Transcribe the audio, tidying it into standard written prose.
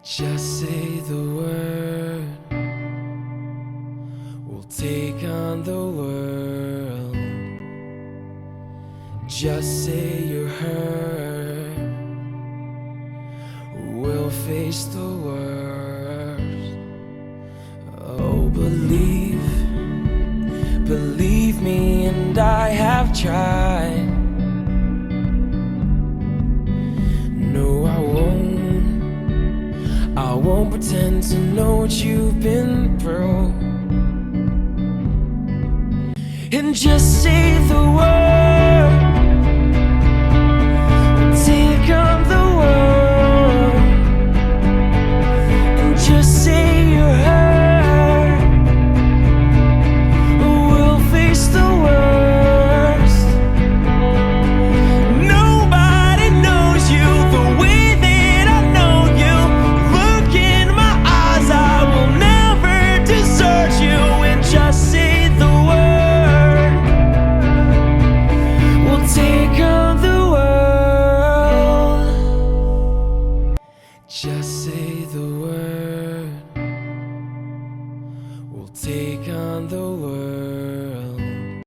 Just say the word, we'll take on the world. Just say you're hurt, we'll face the worst. Oh, believe me, and I have tried. No, I won't pretend to know what you've been through. And just say the word, take on the world. And just say you're hurt, we'll face the worst. Nobody knows you the way that I know you. Look in my eyes, I will never desert you. And just say the word, we'll take on the world. Just say the word, we'll take on the world.